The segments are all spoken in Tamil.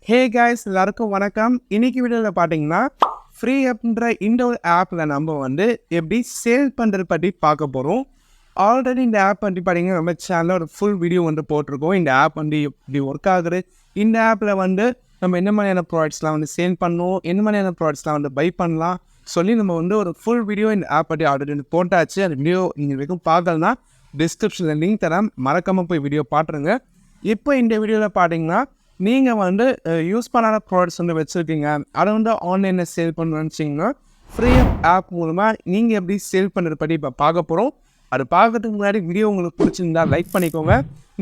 ஹே guys எல்லாருக்கும் வணக்கம். இன்னைக்கு வீடியோவில் பார்த்தீங்கன்னா ஃப்ரீஅப்ன்ற இந்த ஒரு ஆப்பில் நம்ம வந்து எப்படி சேல் பண்ணுறது பற்றி பார்க்க போகிறோம். ஆல்ரெடி இந்த ஆப் பற்றி பார்த்தீங்கன்னா நம்ம சேனலில் ஒரு ஃபுல் வீடியோ வந்து போட்டிருக்கோம். இந்த ஆப் வந்து எப்படி ஒர்க் ஆகுது, இந்த ஆப்பில் வந்து நம்ம என்ன மாதிரியான ப்ராடக்ட்ஸ்லாம் வந்து சேல் பண்ணணும், என்ன மாதிரியான ப்ராடக்ட்ஸ்லாம் வந்து பை பண்ணலாம் சொல்லி நம்ம வந்து ஒரு ஃபுல் வீடியோ இந்த ஆப் பற்றி ஆல்ரெடி வந்து போட்டாச்சு. அந்த வீடியோ நீங்கள் வரைக்கும் பார்க்கலன்னா டிஸ்கிரிப்ஷனில் லிங்க் தரேன், மறக்காமல் போய் வீடியோ பார்த்துருங்க. இப்போ இந்த வீடியோவில் பார்த்தீங்கன்னா நீங்கள் வந்து யூஸ் பண்ணாத ப்ராடக்ட்ஸ் வந்து வச்சுருக்கீங்க, அதை வந்து ஆன்லைனில் சேல் பண்ணணும்னு நினச்சிங்கன்னா ஃப்ரீஅப் ஆப் மூலமாக நீங்கள் எப்படி சேல் பண்ணுறது பற்றி இப்போ பார்க்க போகிறோம். அது பார்க்கறதுக்கு முன்னாடி வீடியோ உங்களுக்கு பிடிச்சிருந்தா லைக் பண்ணிக்கோங்க.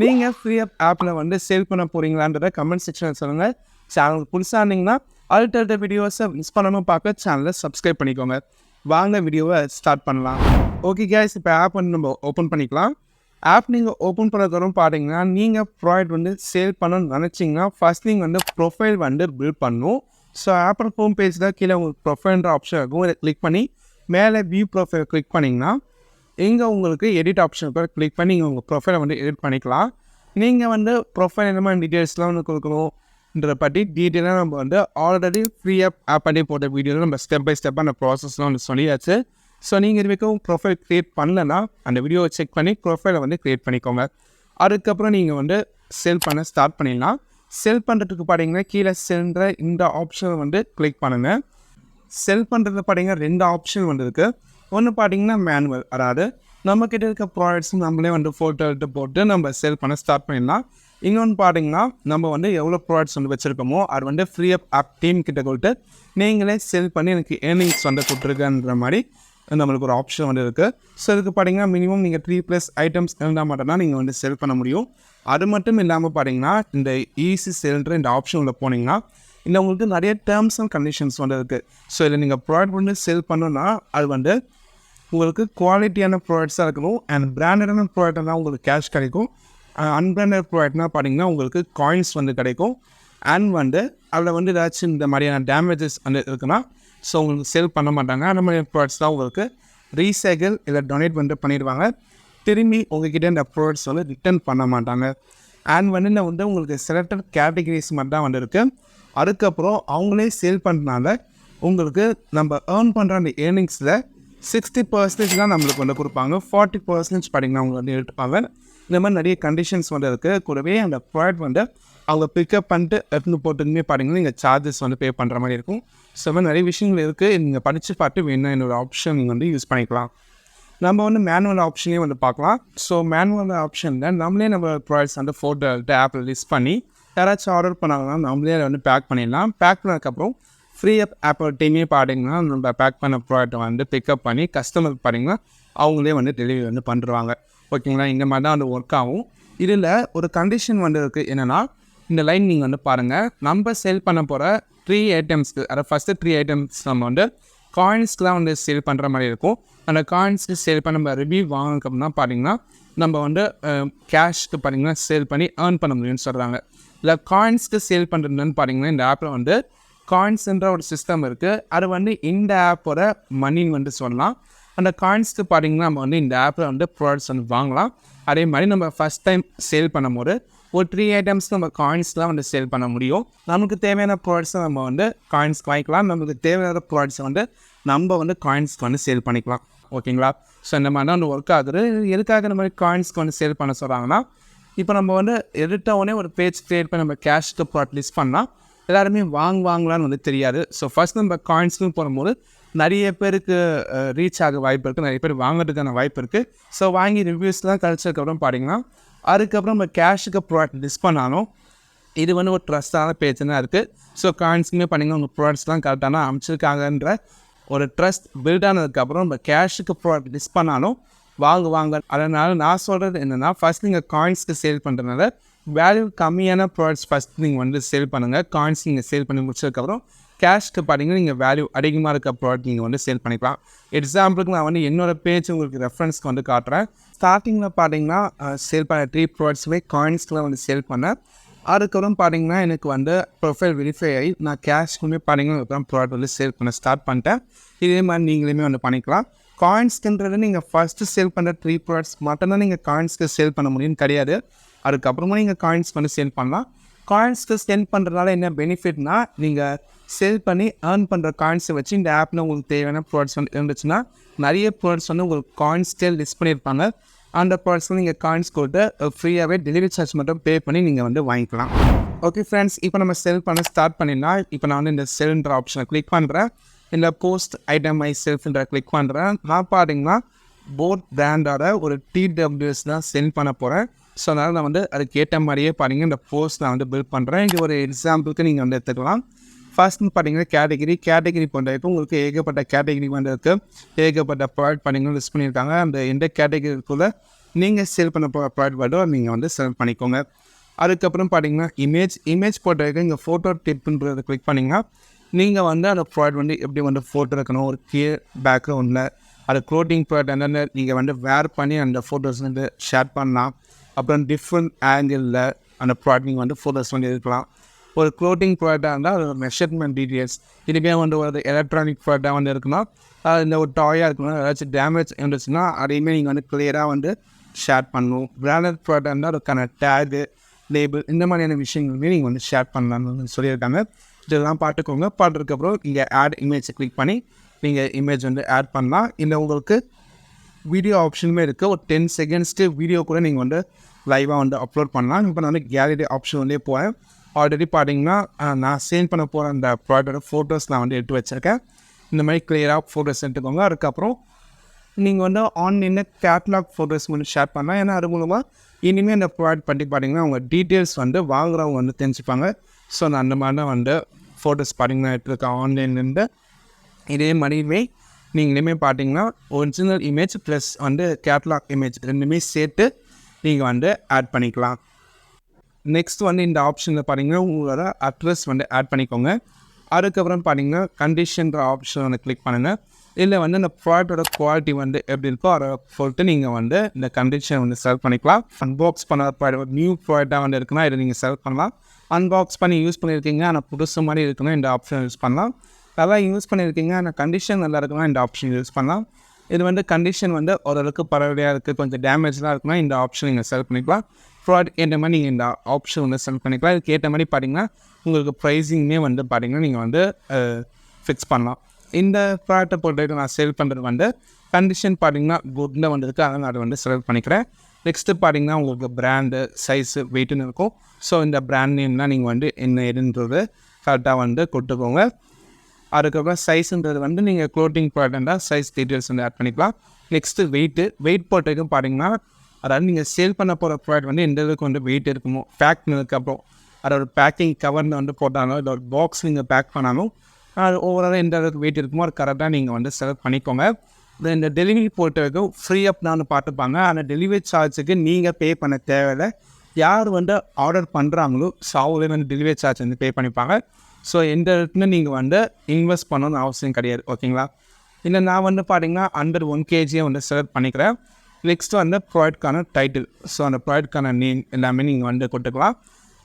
நீங்கள் ஃப்ரீஅப் ஆப்பில் வந்து சேல் பண்ண போகிறீங்களான்றதை கமெண்ட் செக்ஷனில் சொல்லுங்கள். சேனல் புதுசாக இருந்தீங்கன்னா அடுத்தடுத்த வீடியோஸை மிஸ் பண்ணாமல் பார்க்க சேனலை சப்ஸ்கிரைப் பண்ணிக்கோங்க. வாங்க வீடியோவை ஸ்டார்ட் பண்ணலாம். ஓகே கேஸ், இப்போ ஆப் வந்து நம்ம ஓப்பன் பண்ணிக்கலாம். ஆப் நீங்கள் ஓப்பன் பண்ணதும் பார்த்தீங்கன்னா நீங்கள் ப்ராடக்ட் வந்து சேல் பண்ணணும்னு நினச்சிங்கன்னா ஃபஸ்ட் நீங்கள் வந்து ப்ரொஃபைல் வந்து பில்ட் பண்ணணும். ஸோ ஆப்போட ஹோம் பேஜில் கீழே உங்களுக்கு ப்ரொஃபைல்ன்ற ஆப்ஷன் இருக்கும். இதை கிளிக் பண்ணி மேலே வியூ ப்ரொஃபைல் கிளிக் பண்ணிங்கன்னா இங்கே உங்களுக்கு எடிட் ஆப்ஷன் கூட கிளிக் பண்ணி நீங்கள் உங்கள் ப்ரொஃபைலை வந்து எடிட் பண்ணிக்கலாம். நீங்கள் வந்து ப்ரொஃபைல் என்ன மாதிரி டீட்டெயில்ஸ்லாம் வந்து கொடுக்கணுன்ற பற்றி டீட்டெயிலாக நம்ம வந்து ஆல்ரெடி ஃப்ரீஅப் ஆப் பண்ணி போட்ட வீடியோவில் நம்ம ஸ்டெப் பை ஸ்டெப்பாக அந்த ப்ராசஸ்லாம் வந்து சொல்லியாச்சு. ஸோ நீங்கள் இது வரைக்கும் ப்ரொஃபைல் க்ரியேட் பண்ணலன்னா அந்த வீடியோவை செக் பண்ணி ப்ரொஃபைலை வந்து க்ரியேட் பண்ணிக்கோங்க. அதுக்கப்புறம் நீங்கள் வந்து செல் பண்ண ஸ்டார்ட் பண்ணிடலாம். செல் பண்ணுறதுக்கு பார்த்தீங்கன்னா கீழே செல்ன்ற இந்த ஆப்ஷனை வந்து கிளிக் பண்ணுங்கள். செல் பண்ணுறது பார்த்தீங்கன்னா 2 ஆப்ஷன் வந்து இருக்குது. ஒன்று பார்த்தீங்கன்னா மேனுவல், அதாவது நம்மக்கிட்ட இருக்க ப்ராடக்ட்ஸ் நம்மளே வந்து ஃபோட்டோ எடுத்து போட்டு நம்ம செல் பண்ண ஸ்டார்ட் பண்ணிடலாம். இன்னொன்று பார்த்தீங்கன்னா நம்ம வந்து எவ்வளோ ப்ராடக்ட்ஸ் வந்து வச்சுருக்கோமோ அது வந்து ஃப்ரீஅப் ஆப் டீம் கிட்ட கொடுத்து நீங்களே செல் பண்ணி எனக்கு ஏர்னிங்ஸ் வந்து கொடுத்துருக்குன்ற மாதிரி நம்மளுக்கு ஒரு ஆப்ஷன் வந்து இருக்குது. ஸோ இதுக்கு பார்த்தீங்கன்னா மினிமம் நீங்கள் 3+ ஐட்டம்ஸ் இருந்தால் மட்டும்தான் நீங்கள் வந்து செல் பண்ண முடியும். அது மட்டும் இல்லாமல் பார்த்தீங்கன்னா இந்த ஈஸி செல்ன்ற இந்த ஆப்ஷன் உள்ள போனீங்கன்னா இந்த உங்களுக்கு நிறைய டேர்ம்ஸ் அண்ட் கண்டிஷன்ஸ் வந்து இருக்குது. ஸோ இதில் நீங்கள் ப்ராடக்ட் வந்து செல் பண்ணணுன்னா அது வந்து உங்களுக்கு குவாலிட்டியான ப்ராடக்ட்ஸாக இருக்கணும். அண்ட் பிராண்டடான ப்ராடக்டாக தான் உங்களுக்கு கேஷ் கிடைக்கும். அன்பிராண்டட் ப்ராடக்ட்னா பார்த்தீங்கன்னா உங்களுக்கு காயின்ஸ் வந்து கிடைக்கும். அண்ட் வந்து அதில் வந்து ஏதாச்சும் இந்த மாதிரியான டேமேஜஸ் வந்து இருக்குன்னா ஸோ உங்களுக்கு சேல் பண்ண மாட்டாங்க. அந்த மாதிரி ப்ராடக்ட்ஸ் தான் உங்களுக்கு ரீசைக்கிள் இல்லை டொனேட் வந்து பண்ணிடுவாங்க. திரும்பி உங்ககிட்ட இந்த ப்ராடக்ட்ஸ் வந்து ரிட்டர்ன் பண்ண மாட்டாங்க. அண்ட் வந்து உங்களுக்கு செலக்டட் கேட்டகரிஸ் மட்டும் தான் வந்து இருக்குது. அதுக்கப்புறம் அவங்களே சேல் பண்ணுறதுனால உங்களுக்கு நம்ம ஏர்ன் பண்ணுற அந்த ஏர்னிங்ஸில் 60% தான் நம்மளுக்கு வந்து கொடுப்பாங்க. 40% பார்த்தீங்கன்னா அவங்க வந்து எடுத்துப்பாங்க. இந்த மாதிரி நிறைய கண்டிஷன்ஸ் வந்து இருக்குது. கூடவே அந்த ப்ராடக்ட் வந்து அவங்க பிக்கப் பண்ணிட்டு எடுத்துன்னு போட்டுக்குமே பார்த்தீங்கன்னா நீங்கள் சார்ஜஸ் வந்து பே பண்ணுற மாதிரி இருக்கும். ஸோ மாதிரி நிறைய விஷயங்கள் இருக்குது. நீங்கள் படித்து பார்த்து வேணும் என்னோடய ஆப்ஷன் நீங்கள் வந்து யூஸ் பண்ணிக்கலாம். நம்ம வந்து மேனுவல் ஆப்ஷன்லேயும் வந்து பார்க்கலாம். ஸோ மேனுவல் ஆப்ஷனில் நம்மளே நம்ம ப்ராடக்ட்ஸ் வந்து ஃபோட்டோ எடுத்து ஆப்பில் லிஸ்ட் பண்ணி யாராச்சும் ஆர்டர் பண்ணாங்கன்னா நம்மளே அதை வந்து பேக் பண்ணிடலாம். பேக் பண்ணதுக்கப்புறம் ஃப்ரீஅப் ஆப்போட டீமே பார்த்தீங்கன்னா நம்ம பேக் பண்ண ப்ராடக்ட்டை வந்து பிக்கப் பண்ணி கஸ்டமருக்கு பார்த்தீங்கன்னா அவங்களே வந்து டெலிவரி வந்து பண்ணுறாங்க. ஓகேங்களா, இந்த மாதிரி தான் வந்து ஒர்க் ஆகும். இதில் ஒரு கண்டிஷன் வந்து இருக்குது. என்னென்னா இந்த லைன் நீங்கள் வந்து பாருங்கள், நம்ம சேல் பண்ண போகிற 3 ஐட்டம்ஸ்க்கு, அதாவது ஃபஸ்ட்டு 3 ஐட்டம்ஸ் நம்ம வந்து காயின்ஸ்க்கு தான் வந்து சேல் பண்ணுற மாதிரி இருக்கும். அந்த காயின்ஸ்க்கு சேல் பண்ண நம்ம ரிவ்யூ வாங்கினதுக்கப்புறம் தான் பார்த்தீங்கன்னா நம்ம வந்து கேஷ்க்கு பார்த்தீங்கன்னா சேல் பண்ணி ஏர்ன் பண்ண முடியும்னு சொல்கிறாங்க. இல்லை காயின்ஸ்க்கு சேல் பண்ணுறதுன்னு பார்த்தீங்கன்னா இந்த ஆப்பில் வந்து காயின்ஸ்ன்ற ஒரு சிஸ்டம் இருக்குது. அது வந்து இந்த ஆப்போட மணின்னு வந்து சொல்லலாம். அந்த காயின்ஸ்க்கு பார்த்தீங்கன்னா நம்ம வந்து இந்த ஆப்பில் வந்து ப்ராடக்ட்ஸ் வந்து வாங்கலாம். அதே மாதிரி நம்ம ஃபஸ்ட் டைம் சேல் பண்ணும்போது ஒரு 3 ஐட்டம்ஸ் நம்ம காயின்ஸ்லாம் வந்து சேல் பண்ண முடியும். நமக்கு தேவையான ப்ராடக்ட்ஸை நம்ம வந்து காயின்ஸ்க்கு வாங்கிக்கலாம். நமக்கு தேவையான ப்ராடக்ட்ஸை வந்து நம்ம வந்து காயின்ஸ்க்கு வந்து சேல் பண்ணிக்கலாம். ஓகேங்களா, ஸோ இந்த மாதிரி தான் வந்து ஒர்க் ஆகுது. எதுக்காக இந்த மாதிரி காயின்ஸ்க்கு வந்து சேல் பண்ண சொல்கிறாங்கன்னா, இப்போ நம்ம வந்து எடுத்தவொடனே ஒரு பேஜ் க்ரியேட் பண்ணி நம்ம கேஷ்க்கு ப்ராடக்ட் லிஸ்ட் பண்ணால் எல்லாருமே வாங்கலான்னு வந்து தெரியாது. ஸோ ஃபஸ்ட் நம்ம காயின்ஸ்க்கு போகும்போது நிறைய பேருக்கு ரீச் ஆக வாய்ப்பு இருக்குது, நிறைய பேர் வாங்குறதுக்கான வாய்ப்பு இருக்குது. ஸோ வாங்கி ரிவ்யூஸ்லாம் கழிச்சதுக்கப்புறம் பார்த்தீங்கன்னா அதுக்கப்புறம் நம்ம கேஷுக்கு ப்ராடக்ட் லிஸ்ட் பண்ணாலும் இது வந்து ஒரு ட்ரஸ்டான பேஜ்னா இருக்குது. ஸோ காயின்ஸுமே பண்ணிங்கன்னா உங்கள் ப்ராடக்ட்ஸ்லாம் கரெக்டான அமைச்சிருக்காங்கன்ற ஒரு ட்ரஸ்ட் பில்ட் ஆனதுக்கப்புறம் நம்ம கேஷுக்கு ப்ராடக்ட் லிஸ்ட் பண்ணாலும் வாங்க. அதனால் நான் சொல்கிறது என்னென்னா, ஃபஸ்ட் நீங்கள் காயின்ஸ்க்கு சேல் பண்ணுறதுனால வேல்யூ கம்மியான ப்ராடக்ட்ஸ் ஃபஸ்ட் நீங்கள் வந்து சேல் பண்ணுங்கள். காயின்ஸ் நீங்கள் சேல் பண்ணி முடிச்சதுக்கப்புறம் கேஷ்க்கு பார்த்தீங்கன்னா நீங்கள் வேல்யூ அதிகமாக இருக்க ப்ராடக்ட் நீங்கள் வந்து சேல் பண்ணிக்கலாம். எக்ஸாம்பிளுக்கு நான் வந்து என்னோடய பேஜ் உங்களுக்கு ரெஃபரன்ஸ்க்கு வந்து காட்டுறேன். ஸ்டார்டிங்கில் பார்த்தீங்கன்னா சேல் பண்ண 3 ப்ராடக்ட்ஸுமே காயின்ஸ்க்குலாம் வந்து சேல் பண்ணேன். அதுக்கப்புறம் பார்த்தீங்கன்னா எனக்கு வந்து ப்ரொஃபைல் வெரிஃபை ஆகி நான் கேஷ்க்குமே பார்த்தீங்கன்னா ப்ராடக்ட் வந்து சேல் பண்ண ஸ்டார்ட் பண்ணிட்டேன். இதே மாதிரி நீங்களுமே வந்து பண்ணிக்கலாம். காயின்ஸ்க்குன்றது நீங்கள் ஃபஸ்ட்டு சேல் பண்ணுற 3 ப்ராடக்ட்ஸ் மட்டும்தான் நீங்கள் காயின்ஸ்க்கு சேல் பண்ண முடியும்னு கிடையாது. அதுக்கப்புறமா நீங்கள் காயின்ஸ் வந்து சேல் பண்ணலாம். காயின்ஸ்க்கு சென்ட் பண்ணுறதுனால என்ன பெனிஃபிட்னா, நீங்கள் செல் பண்ணி ஏர்ன் பண்ணுற காயின்ஸை வச்சு இந்த ஆப்பில் உங்களுக்கு தேவையான ப்ராடக்ட்ஸ் வந்து இருந்துச்சுன்னா, நிறைய ப்ராடக்ட்ஸ் வந்து உங்களுக்கு காயின்ஸ்க்கே லிஸ்ட் பண்ணியிருப்பாங்க. அந்த ப்ராடக்ட்ஸ் நீங்கள் காயின்ஸ் கொடுத்து ஃப்ரீயாகவே டெலிவரி சார்ஜ் மட்டும் பே பண்ணி நீங்கள் வந்து வாங்கிக்கலாம். ஓகே ஃப்ரெண்ட்ஸ், இப்போ நம்ம செல் பண்ண ஸ்டார்ட் பண்ணிடலாம். இப்போ நான் வந்து இந்த செல்ன்ற ஆப்ஷனை கிளிக் பண்ணுறேன். இந்த போஸ்ட் ஐட்டம் மை செல்ஃப்ன்ற கிளிக் பண்ணுறேன். நான் பார்த்தீங்கன்னா போட் பிராண்டோட ஒரு டிடபிள்யூஎஸ் தான் சென்ட் பண்ண போகிறேன். ஸோ அதனால் நான் வந்து அதுக்கு ஏற்ற மாதிரியே பார்த்தீங்கன்னா இந்த போஸ்ட் நான் வந்து பில்ட் பண்ணுறேன். இது ஒரு எக்ஸாம்பிளுக்கு நீங்கள் வந்து எடுத்துக்கலாம். ஃபர்ஸ்ட்னு பார்த்தீங்கன்னா கேட்டகிரி பண்ணுறதுக்கு உங்களுக்கு ஏகப்பட்ட கேட்டகிரி வந்து இருக்குது. ஏகப்பட்ட ப்ராடக்ட் பார்த்தீங்கன்னா லிஸ்ட் பண்ணியிருக்காங்க. அந்த எந்த கேட்டகிரிக்குள்ளே நீங்கள் சேல் பண்ண போகிற ப்ராடக்ட் மட்டும் நீங்கள் வந்து செலக்ட் பண்ணிக்கோங்க. அதுக்கப்புறம் பார்த்தீங்கன்னா இமேஜ் போட்டதுக்கு இங்கே ஃபோட்டோ டிப்புன்றதை கிளிக் பண்ணிங்கன்னா நீங்கள் வந்து அந்த ப்ராடக்ட் வந்து எப்படி வந்து ஃபோட்டோ இருக்கணும், ஒரு கிளியர் பேக்ரவுண்டில் அது க்ளோத்திங் ப்ராடக்ட் என்னென்ன நீங்கள் வந்து வேர் பண்ணி அந்த ஃபோட்டோஸ் வந்து ஷேர் பண்ணலாம். அப்புறம் டிஃப்ரெண்ட் ஆங்கிளில் அந்த ப்ராடக்ட் நீங்கள் வந்து ஃபோட்டோஸ் வந்து எடுக்கலாம். ஒரு க்ளோத்திங் ப்ராடக்டாக இருந்தால் அது மெஷர்மெண்ட் டீட்டெயில்ஸ், இதுவே வந்து ஒரு எலக்ட்ரானிக் ப்ராடக்டாக வந்து இருக்குன்னா இந்த ஒரு டாயாக இருக்கணும், ஏதாச்சும் டேமேஜ் இருந்துச்சுன்னா அதையுமே நீங்கள் வந்து கிளியராக வந்து ஷேர் பண்ணணும். பிராண்டட் ப்ராடக்டாக இருந்தால் அதுக்கான டேகு, லேபிள் இந்த மாதிரியான விஷயங்களுமே நீங்கள் வந்து ஷேர் பண்ணலாம்னு சொல்லியிருக்காங்க. இதெல்லாம் பார்த்ததுக்கப்புறம் இங்கே ஆட் இமேஜை கிளிக் பண்ணி நீங்கள் இமேஜ் வந்து ஆட் பண்ணலாம். இல்லை உங்களுக்கு வீடியோ ஆப்ஷனுமே இருக்குது. ஒரு 10 செகண்ட்ஸ்க்கு வீடியோ கூட நீங்கள் வந்து லைவாக வந்து அப்லோட் பண்ணலாம். இப்போ நான் வந்து கேலரி ஆப்ஷன் வந்து போகிறேன். ஆல்ரெடி பார்த்தீங்கன்னா நான் சேல் பண்ண போகிற அந்த ப்ராடக்டோட ஃபோட்டோஸ் நான் வந்து எடுத்து வச்சுருக்கேன். இந்த மாதிரி கிளியராக ஃபோட்டோஸ் எடுத்துக்கோங்க. அதுக்கப்புறம் நீங்கள் வந்து ஆன்லைனில் கேட்லாக் ஃபோட்டோஸ் வந்து ஷேர் பண்ணலாம். ஏன்னா அது மூலமாக இனிமேல் இந்த ப்ராடக்ட் பற்றி பார்த்தீங்கன்னா அவங்க டீட்டெயில்ஸ் வந்து வாங்குறவங்க வந்து தெரிஞ்சுப்பாங்க. ஸோ நான் அந்த மாதிரி தான் வந்து ஃபோட்டோஸ் பார்த்தீங்கன்னா எடுத்துருக்கேன் ஆன்லைன்லேருந்து. இதே மாதிரியுமே நீங்கள் இனிமேல் பார்த்தீங்கன்னா ஒரிஜினல் இமேஜ் ப்ளஸ் வந்து கேட்லாக் இமேஜ் ரெண்டுமே சேர்த்து நீங்கள் வந்து ஆட் பண்ணிக்கலாம். நெக்ஸ்ட் வந்து இந்த ஆப்ஷனில் பார்த்தீங்கன்னா உங்களோட அட்ரஸ் வந்து ஆட் பண்ணிக்கோங்க. அதுக்கப்புறம் பார்த்தீங்கன்னா கண்டிஷன்ற ஆப்ஷன் வந்து கிளிக் பண்ணுங்கள். இல்லை வந்து இந்த ப்ராடக்டோட குவாலிட்டி வந்து எப்படி இருக்கோ அதை பொறுத்து நீங்கள் வந்து இந்த கண்டிஷன் வந்து செலக்ட் பண்ணிக்கலாம். அன்பாக்ஸ் பண்ண ப்ராடக்ட் நியூ ப்ராடக்டாக வந்து இருக்குன்னா இதை நீங்கள் செலக்ட் பண்ணலாம். அன்பாக்ஸ் பண்ணி யூஸ் பண்ணியிருக்கீங்க ஆனால் புதுசு மாதிரி இருக்குன்னா இந்த ஆப்ஷன் யூஸ் பண்ணலாம். நல்லா யூஸ் பண்ணியிருக்கீங்க ஆனால் கண்டிஷன் நல்லா இருக்குன்னா இந்த ஆப்ஷன் யூஸ் பண்ணலாம். இது வந்து கண்டிஷன் வந்து ஓரளவுக்கு பரவலையாக இருக்குது, கொஞ்சம் டேமேஜ்லாம் இருக்குன்னா இந்த ஆப்ஷன் நீங்கள் செலக்ட் பண்ணிக்கலாம். ப்ராடக்ட் ஏற்ற மாதிரி நீங்கள் இந்த ஆப்ஷன் வந்து செலக்ட் பண்ணிக்கலாம். இதுக்கு ஏற்ற மாதிரி பார்த்தீங்கன்னா உங்களுக்கு ப்ரைஸிங்குமே வந்து பார்த்தீங்கன்னா நீங்கள் வந்து ஃபிக்ஸ் பண்ணலாம். இந்த ப்ராடக்ட்டை பொறுத்தவரைக்கும் நான் சேல் பண்ணுறது வந்து கண்டிஷன் பார்த்தீங்கன்னா குட்டில் வந்துருக்கு, அதனால் அதை வந்து செலக்ட் பண்ணிக்கிறேன். நெக்ஸ்ட்டு பார்த்தீங்கன்னா உங்களுக்கு பிராண்டு, சைஸு, வெயிட்டுன்னு இருக்கும். ஸோ இந்த பிராண்ட் நேம்லாம் நீங்கள் வந்து என்ன எதுன்றது கரெக்டாக வந்து கொடுத்துக்கோங்க. அதுக்கப்புறம் சைஸுன்றது வந்து நீங்கள் க்ளோத்திங் ப்ராடக்டாக சைஸ் டீட்டெயில்ஸ் வந்து ஆட் பண்ணிக்கலாம். நெக்ஸ்ட்டு வெயிட் போட்டதுக்கும் பார்த்தீங்கன்னா அதாவது நீங்கள் சேல் பண்ண போகிற ப்ராடக்ட் வந்து எந்த அளவுக்கு வந்து வெயிட் இருக்குமோ பேக் பண்ணதுக்கப்புறம் அதோட பேக்கிங் கவரில் வந்து போட்டாலும் இல்லை ஒரு பாக்ஸ் நீங்கள் பேக் பண்ணாலும் அது ஓவராலாக எந்த அளவுக்கு வெயிட் இருக்குமோ அது கரெக்டாக நீங்கள் வந்து செலக்ட் பண்ணிக்கோங்க. இந்த டெலிவரி பொறுத்தவரைக்கும் ஃப்ரீஅப்னான்னு பார்த்துப்பாங்க. அந்த டெலிவரி சார்ஜுக்கு நீங்கள் பே பண்ண தேவையில்லை. யார் வந்து ஆர்டர் பண்ணுறாங்களோ ஸோ அவங்களே வந்து டெலிவரி சார்ஜ் வந்து பே பண்ணிப்பாங்க. ஸோ எந்த இடத்துல நீங்கள் வந்து இன்வெஸ்ட் பண்ணணும்னு அவசியம் கிடையாது. ஓகேங்களா? இல்லை நான் வந்து பார்த்தீங்கன்னா அண்டர் 1 kg வந்து செலக்ட் பண்ணிக்கிறேன். நெக்ஸ்ட்டு வந்து ப்ராடக்ட்கான டைட்டில், ஸோ அந்த ப்ராடக்ட்கான நேம் எல்லாமே நீங்கள் வந்து கொடுத்துக்கலாம்.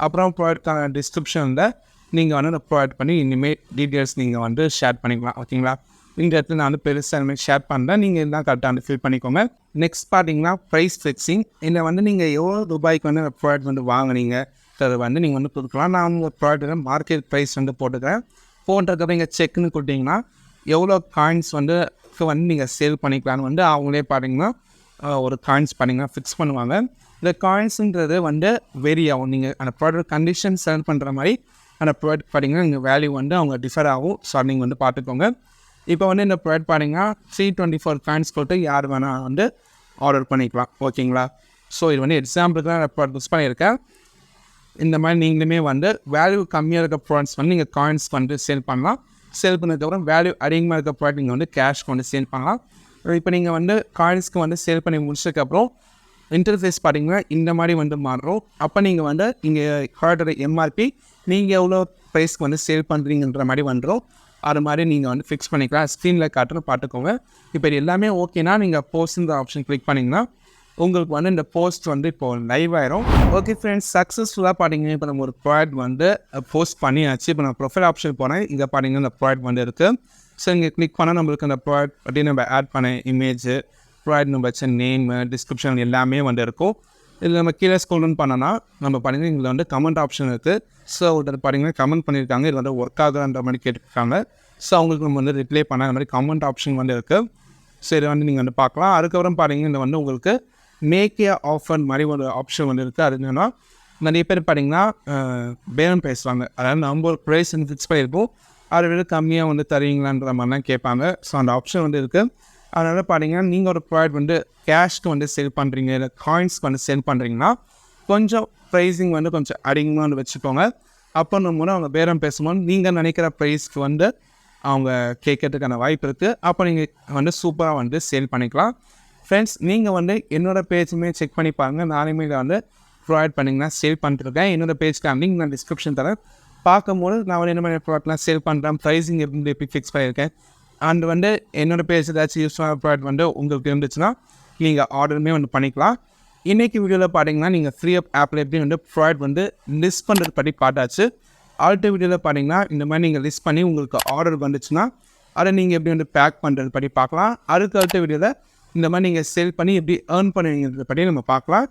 அப்புறம் ப்ராடக்ட்கான டிஸ்கிரிப்ஷனில் நீங்கள் வந்து அந்த ப்ராடக்ட் பண்ணி இனிமேல் டீட்டெயில்ஸ் நீங்கள் வந்து ஷேர் பண்ணிக்கலாம். ஓகேங்களா? இந்த இடத்துல நான் வந்து பெருசாக இனிமேல் ஷேர் பண்ணுறேன், நீங்கள் எல்லாம் கரெக்டாக வந்து ஃபில் பண்ணிக்கோங்க. நெக்ஸ்ட் பார்த்தீங்கன்னா ப்ரைஸ் ஃபிக்ஸிங். இதில் வந்து நீங்கள் எவ்வளோ ரூபாய்க்கு வந்து அந்த ப்ராடக்ட் வந்து வாங்குனீங்க அதை வந்து நீங்கள் வந்து கொடுக்கலாம். நான் உங்கள் ப்ராடக்ட் மார்க்கெட் ப்ரைஸ் வந்து போட்டுக்கிறேன். போட்டதுக்கப்புறம் இங்கே செக்னு கொடுத்தீங்கன்னா எவ்வளோ காயின்ஸ் வந்து நீங்கள் சேல் பண்ணிக்கலான்னு வந்து அவங்களே பார்த்தீங்கன்னா ஒரு காயின்ஸ் பார்த்தீங்கன்னா ஃபிக்ஸ் பண்ணுவாங்க. இந்த காயின்ஸுன்றது வந்து வெரி ஆகும். நீங்கள் அந்த ப்ராடக்ட் கண்டிஷன் செலக்ட் பண்ணுற மாதிரி அந்த ப்ராடக்ட் பார்த்தீங்கன்னா இங்கே வேல்யூ வந்து அவங்க டிஃபர் ஆகும். ஸோ நீங்கள் வந்து பார்த்துக்கோங்க. இப்போ வந்து இந்த ப்ராடக்ட் பார்த்தீங்கன்னா 324 காயின்ஸ் கொடுத்து யார் வேணால் வந்து ஆர்டர் பண்ணிக்கலாம். ஓகேங்களா? ஸோ இது வந்து எக்ஸாம்பிளுக்கு தான் ப்ராடக்ட் யூஸ் பண்ணியிருக்கேன். இந்த மாதிரி நீங்களுமே வந்து வேல்யூ கம்மியாக இருக்க ப்ராடக்ட்ஸ் வந்து நீங்கள் காயின்ஸ் வந்து சேல் பண்ணலாம். சேல் பண்ணதுக்கப்புறம் வேல்யூ அதிகமாக இருக்க ப்ராடக்ட் நீங்கள் வந்து கேஷ்க்கு வந்து சேல் பண்ணலாம். இப்போ நீங்கள் வந்து காயின்ஸ்க்கு வந்து சேல் பண்ணி முடிச்சதுக்கப்புறம் இன்டர்ஃபேஸ் பார்த்தீங்கன்னா இந்த மாதிரி வந்து மாறும். அப்போ நீங்கள் வந்து இங்கே ப்ராடக்டோட எம்ஆர்பி நீங்கள் எவ்வளோ ப்ரைஸ்க்கு வந்து சேல் பண்ணுறீங்கன்ற மாதிரி வந்துடும். அது மாதிரி நீங்கள் வந்து ஃபிக்ஸ் பண்ணிக்கலாம். ஸ்க்ரீனில் காட்டுன்னு பார்த்துக்கோங்க. இப்போ இது எல்லாமே ஓகேனா நீங்கள் போஸ்ட்ன்ற ஆப்ஷன் கிளிக் பண்ணிங்கன்னா உங்களுக்கு வந்து இந்த போஸ்ட் வந்து இப்போது லைவ் ஆயிரும். ஓகே ஃப்ரெண்ட்ஸ், சக்ஸஸ்ஃபுல்லாக பார்த்தீங்கன்னா இப்போ நம்ம ஒரு ப்ராடக்ட் வந்து போஸ்ட் பண்ணியாச்சு. இப்போ நான் ப்ரொஃபைல் ஆப்ஷன் போனேன். இங்கே பார்த்தீங்கன்னா இந்த ப்ராடக்ட் வந்து இருக்குது. ஸோ இங்கே கிளிக் பண்ணால் நம்மளுக்கு அந்த ப்ராடக்ட் பற்றி நம்ம ஆட் பண்ண இமேஜு, ப்ராடக்ட் நம்ம வச்ச நேமு, டிஸ்கிரிப்ஷன் எல்லாமே வந்து இருக்கும். இதில் நம்ம கீழே ஸ்க்ரோல் பண்ணோன்னா நம்ம பார்த்தீங்கன்னா இதில் வந்து கமெண்ட் ஆப்ஷன் இருக்குது. ஸோ ஒருத்தர் பார்த்தீங்கன்னா கமெண்ட் பண்ணியிருக்காங்க, இது வந்து ஒர்க் ஆகுதுன்ற மாதிரி கேட்டிருக்காங்க. ஸோ அவங்களுக்கு நம்ம வந்து ரிப்ளை பண்ண அந்த மாதிரி கமெண்ட் ஆப்ஷன் வந்து இருக்குது. ஸோ இதை வந்து நீங்கள் வந்து பார்க்கலாம். அதுக்கப்புறம் பார்த்தீங்கன்னா இந்த வந்து உங்களுக்கு மேக் ஏ ஆஃபர் மாதிரி ஒரு ஆப்ஷன் வந்து இருக்குது. அது என்னென்னா நிறைய பேர் பார்த்தீங்கன்னா பேரம் பேசுவாங்க. அதாவது நம்ம ஒரு ப்ரைஸ் வந்து ஃபிக்ஸ் பண்ணியிருப்போம், அதை விட கம்மியாக வந்து தருவீங்களான்ற மாதிரிலாம் கேட்பாங்க. ஸோ அந்த ஆப்ஷன் வந்து இருக்குது. அதனால் பார்த்தீங்கன்னா நீங்கள் ஒரு ப்ராடக்ட் வந்து கேஷ்க்கு வந்து சேல் பண்ணுறீங்க, இல்லை காயின்ஸ்க்கு வந்து சேல் பண்ணுறீங்கன்னா கொஞ்சம் ப்ரைஸிங் வந்து கொஞ்சம் அதிகமாக வந்து வச்சுக்கோங்க. அப்போ நம்ம அவங்க பேரம் பேசும்போது நீங்கள் நினைக்கிற ப்ரைஸ்க்கு வந்து அவங்க கேட்கறதுக்கான வாய்ப்பு இருக்குது. அப்போ நீங்கள் வந்து சூப்பராக வந்து சேல் பண்ணிக்கலாம். ஃப்ரெண்ட்ஸ், நீங்கள் வந்து என்னோடய பேஜுமே செக் பண்ணி பாருங்கள். நானுமே இதை வந்து ப்ரொவைட் பண்ணிங்கன்னா சேல் பண்ணிட்டுருக்கேன். என்னோடய பேஜ்க்கு லிங்க் நான் டிஸ்கிரிப்ஷன் தரேன். பார்க்கும்போது நான் வந்து என்ன மாதிரி ப்ராடக்ட்லாம் சேல் பண்ணுறேன், ப்ரைஸிங் எப்படி ஃபிக்ஸ் பண்ணியிருக்கேன். அண்ட் வந்து என்னோடய பேஜ் ஏதாச்சும் யூஸ்ஃபுல்லான ப்ராடக்ட் வந்து உங்களுக்கு இருந்துச்சுன்னா நீங்கள் ஆர்டருமே வந்து பண்ணிக்கலாம். இன்றைக்கி வீடியோவில் பார்த்தீங்கன்னா நீங்கள் Freeup ஆப்பில் எப்படி வந்து ப்ராடக்ட் வந்து லிஸ்ட் பண்ணுறது பற்றி பார்த்தாச்சு. அடுத்த வீடியோவில் பார்த்தீங்கன்னா இந்த மாதிரி நீங்கள் லிஸ்ட் பண்ணி உங்களுக்கு ஆர்டர் வந்துச்சுன்னா அதை நீங்கள் எப்படி வந்து பேக் பண்ணுறது பற்றி பார்க்கலாம். அடுத்த வீடியோவில் இந்த மாதிரி நீங்கள் சேல் பண்ணி எப்படி ஏர்ன் பண்ணுவீங்கிறத பற்றி நம்ம பார்க்கலாம்.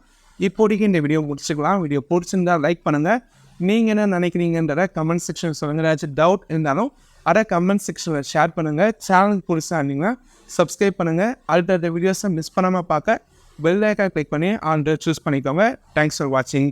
இப்போதைக்கு இந்த வீடியோ முடிச்சுக்கலாம். வீடியோ பிடிச்சிருந்தால் லைக் பண்ணுங்கள். நீங்கள் என்ன நினைக்கிறீங்கன்றத கமெண்ட் செக்ஷன் சொல்லுங்கள். ஏதாச்சும் டவுட் இருந்தாலும் அதை கமெண்ட் செக்ஷனில் ஷேர் பண்ணுங்கள். சேனலுக்கு புதுசாக இருந்தீங்கன்னா சப்ஸ்கிரைப் பண்ணுங்கள். அடுத்த வீடியோஸை மிஸ் பண்ணாமல் பார்க்க பெல் ஐக்கான் கிளிக் பண்ணி ஆல் சூஸ் பண்ணிக்கோங்க. தேங்க்ஸ் ஃபார் வாட்சிங்.